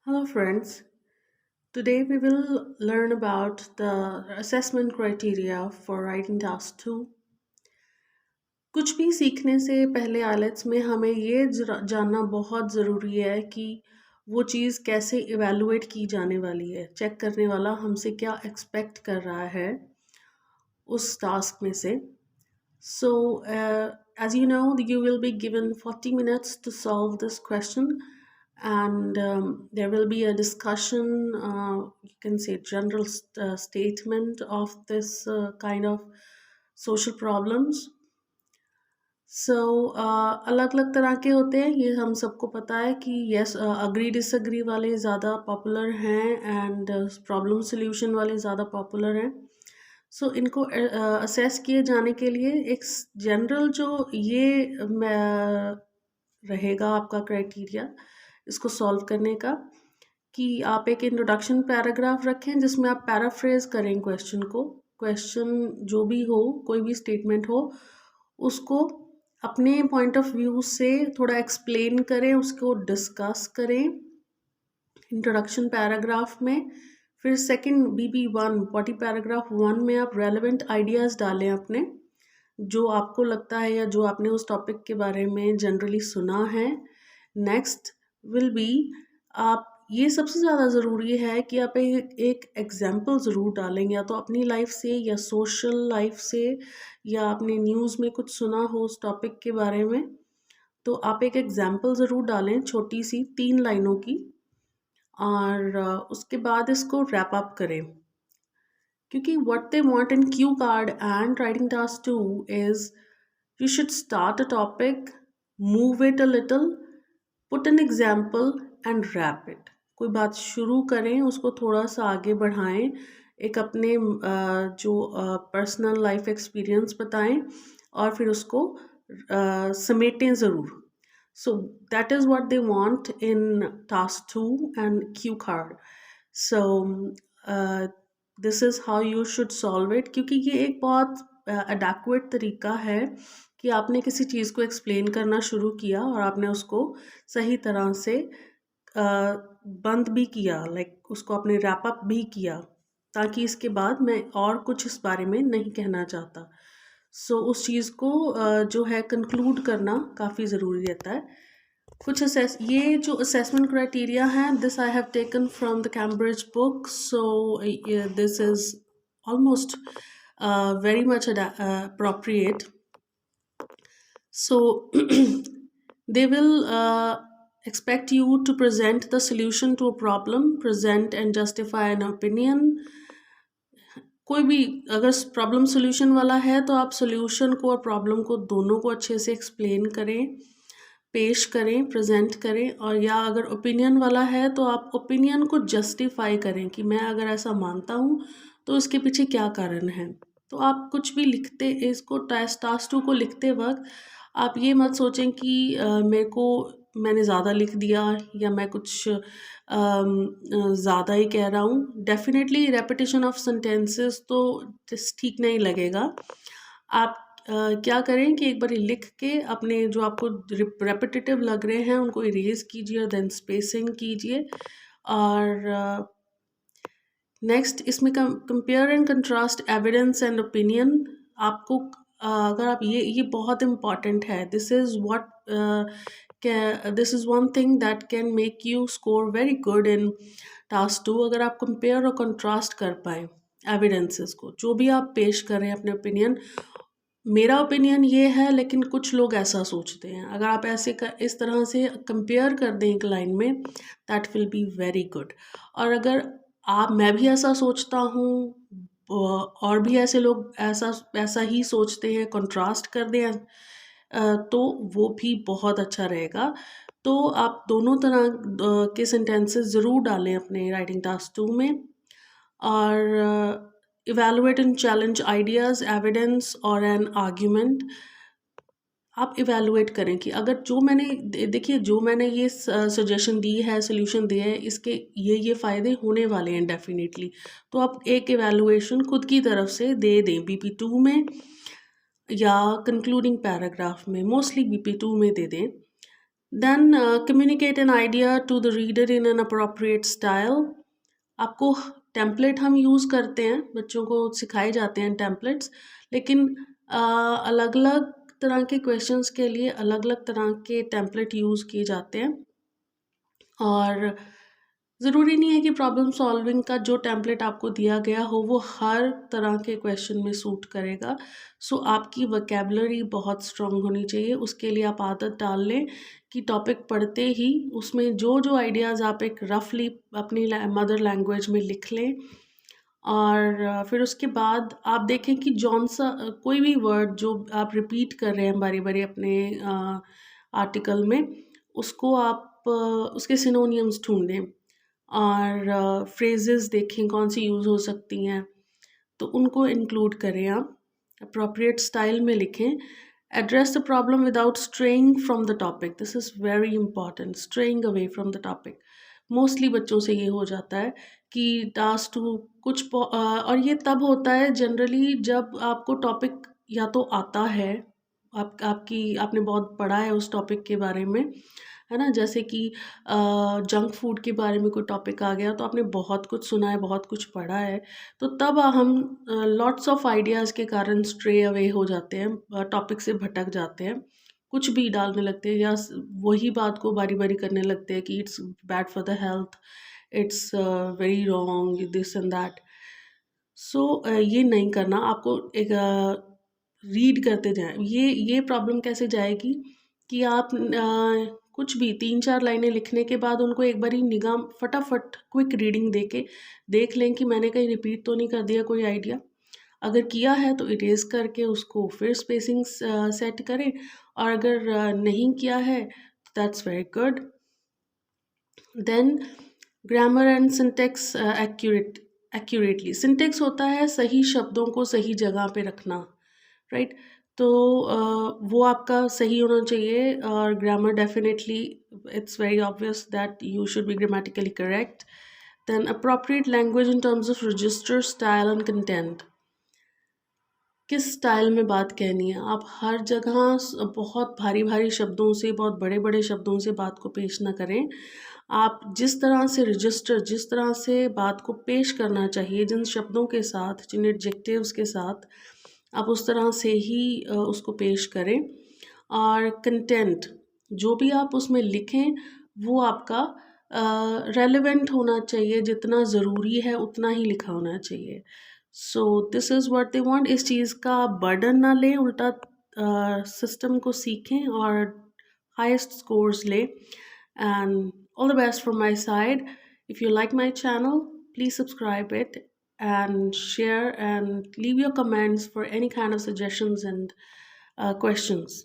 Hello, friends. Today we will learn about the assessment criteria for writing task 2. कुछ भी सीखने से पहले आइलेट्स में हमें ये जानना बहुत ज़रूरी है कि वो चीज़ कैसे इवेलुएट की जाने वाली है। चेक करने वाला हमसे क्या एक्सपेक्ट कर रहा है उस टास्क में से। So, as you know, you will be given 40 minutes to solve this question, and there will be a discussion, you can say, general statement of this kind of social problems. सो अलग अलग तरह के होते हैं, ये हम सबको पता है कि यस अग्री डिसअग्री वाले ज़्यादा पॉपुलर हैं एंड प्रॉब्लम सॉल्यूशन वाले ज़्यादा पॉपुलर हैं। सो इनको असेस किए जाने के लिए एक जनरल जो ये रहेगा आपका क्राइटेरिया इसको सॉल्व करने का, कि आप एक इंट्रोडक्शन पैराग्राफ रखें जिसमें आप पैराफ्रेज करें क्वेश्चन को। क्वेश्चन जो भी हो, कोई भी स्टेटमेंट हो, उसको अपने पॉइंट ऑफ व्यू से थोड़ा एक्सप्लेन करें, उसको डिस्कस करें इंट्रोडक्शन पैराग्राफ में। फिर सेकंड BB1 बॉडी पैराग्राफ 1 में आप रेलेवेंट आइडियाज़ डालें अपने, जो आपको लगता है या जो आपने उस टॉपिक के बारे में जनरली सुना है। नेक्स्ट विल बी, आप ये सबसे ज़्यादा ज़रूरी है कि आप एक एग्जाम्पल ज़रूर डालेंगे, या तो अपनी लाइफ से या सोशल लाइफ से, या आपने न्यूज़ में कुछ सुना हो उस टॉपिक के बारे में, तो आप एक एग्जाम्पल ज़रूर डालें, छोटी सी 3 लाइनों की। और उसके बाद इसको रैप अप करें, क्योंकि what they want in cue card and writing task 2 is you should start a topic, move it a little, put an example and wrap it. कोई बात शुरू करें, उसको थोड़ा सा आगे बढ़ाएं, एक अपने जो पर्सनल लाइफ एक्सपीरियंस बताएं और फिर उसको समेटें ज़रूर. So that is what they want in task 2 and cue card. So uh, this is how you should solve it, क्योंकि ये एक बहुत अडेक्वेट तरीका है कि आपने किसी चीज़ को एक्सप्लेन करना शुरू किया और आपने उसको सही तरह से बंद भी किया, लाइक उसको आपने रैप अप भी किया, ताकि इसके बाद मैं और कुछ इस बारे में नहीं कहना चाहता। सो उस चीज़ को जो है कंक्लूड करना काफ़ी ज़रूरी रहता है। कुछ ये जो असेसमेंट क्राइटेरिया हैं, this I have taken from the Cambridge book, so this is almost very much appropriate. So they will expect you to present the solution to a problem, present and justify an opinion. कोई भी अगर problem solution वाला है तो आप solution को और problem को दोनों को अच्छे से एक्सप्लेन करें, पेश करें, प्रेजेंट करें। और या अगर ओपिनियन वाला है तो आप ओपिनियन को जस्टिफाई करें कि मैं अगर ऐसा मानता हूँ तो उसके पीछे क्या कारण है। तो आप कुछ भी लिखते, इसको टास्क 2 को लिखते वक्त आप ये मत सोचें कि मैंने ज़्यादा लिख दिया या मैं कुछ ज़्यादा ही कह रहा हूँ। डेफिनेटली रेपिटेशन ऑफ सेंटेंसेस तो ठीक नहीं लगेगा। आप क्या करें कि एक बार लिख के अपने जो आपको रेपिटेटिव लग रहे हैं उनको इरेज कीजिए और देन स्पेसिंग कीजिए। और नेक्स्ट इसमें compare and contrast evidence and opinion. आपको अगर आप ये बहुत इम्पॉर्टेंट है, this is one thing that can make you score very good in task 2। अगर आप कंपेयर और कंट्रास्ट कर पाएँ एविडेंसेस को, जो भी आप पेश करें अपने ओपिनियन, मेरा ओपिनियन ये है लेकिन कुछ लोग ऐसा सोचते हैं, अगर आप इस तरह से कंपेयर कर दें एक लाइन में, that will be very good. और अगर मैं भी ऐसा सोचता हूँ और भी ऐसे लोग ऐसा ही सोचते हैं, कंट्रास्ट कर दें, तो वो भी बहुत अच्छा रहेगा। तो आप दोनों तरह के सेंटेंसेस ज़रूर डालें अपने राइटिंग टास्क 2 में। और evaluate and challenge ideas, evidence और एन आर्ग्यूमेंट। आप इवैल्यूएट करें कि अगर जो मैंने ये सजेशन दी है, सोल्यूशन दिए है, इसके ये फ़ायदे होने वाले हैं डेफिनेटली। तो आप एक इवैल्यूएशन खुद की तरफ से दे दें BP2 में या कंक्लूडिंग पैराग्राफ में, मोस्टली BP2 में दे दें, then communicate an idea to the reader in an appropriate style. आपको टेम्पलेट हम यूज़ करते हैं, बच्चों को सिखाए जाते हैं टेम्पलेट्स, लेकिन अलग अलग तरह के क्वेश्चंस के लिए अलग अलग तरह के टेम्पलेट यूज़ किए जाते हैं। और ज़रूरी नहीं है कि प्रॉब्लम सॉल्विंग का जो टेम्पलेट आपको दिया गया हो वो हर तरह के क्वेश्चन में सूट करेगा। सो आपकी वोकैबुलरी बहुत स्ट्रॉन्ग होनी चाहिए। उसके लिए आप आदत डाल लें कि टॉपिक पढ़ते ही उसमें जो जो आइडियाज़ आप एक रफली अपनी मदर लैंग्वेज में लिख लें। और फिर उसके बाद आप देखें कि जौन सा कोई भी वर्ड जो आप रिपीट कर रहे हैं बारी बारी अपने आर्टिकल में, उसको आप उसके सिनोनियम्स ढूंढें और फ्रेजेस देखें कौन सी यूज़ हो सकती हैं, तो उनको इंक्लूड करें आप। अप्रोप्रिएट स्टाइल में लिखें। Address the problem without straying from the topic, this is very important, straying away from the topic. Mostly बच्चों से ये हो जाता है कि टास्क टू और ये तब होता है जनरली जब आपको टॉपिक या तो आता है, आपने बहुत पढ़ा है उस टॉपिक के बारे में, है ना? जैसे कि जंक फूड के बारे में कोई टॉपिक आ गया तो आपने बहुत कुछ सुना है, बहुत कुछ पढ़ा है, तो तब हम लॉट्स ऑफ आइडियाज़ के कारण स्ट्रे अवे हो जाते हैं, टॉपिक से भटक जाते हैं, कुछ भी डालने लगते हैं या वही बात को बारी बारी करने लगते हैं कि it's bad for the health, it's very wrong, this and that. So ये नहीं करना आपको। एक रीड करते जाएं। ये प्रॉब्लम कैसे जाएगी कि आप कुछ भी 3-4 लाइनें लिखने के बाद उनको एक बारी निगाह फटाफट क्विक रीडिंग देके देख लें कि मैंने कहीं रिपीट तो नहीं कर दिया कोई आइडिया। अगर किया है तो इरेज़ करके उसको फिर स्पेसिंग सेट करें, और अगर नहीं किया है तो that's very good. Then grammar and syntax accurately. Syntax होता है सही शब्दों को सही जगह पे रखना, राइट? तो वो आपका सही होना चाहिए। और grammar definitely, it's very obvious that you should be grammatically correct. Then appropriate language in terms of register, style and content. किस स्टाइल में बात कहनी है, आप हर जगह बहुत भारी भारी शब्दों से, बहुत बड़े बड़े शब्दों से बात को पेश ना करें। आप जिस तरह से रजिस्टर, जिस तरह से बात को पेश करना चाहिए, जिन शब्दों के साथ, जिन एडजेक्टिव्स के साथ, आप उस तरह से ही उसको पेश करें। और कंटेंट, जो भी आप उसमें लिखें वो आपका रेलेवेंट होना चाहिए, जितना ज़रूरी है उतना ही लिखा होना चाहिए। So this is what they want. इस चीज़ का बर्डन ना लें, उल्टा सिस्टम को सीखें और हाईएस्ट स्कोर्स लें। And all the best from my side. If you like my channel, please subscribe it and share and leave your comments for any kind of suggestions and questions.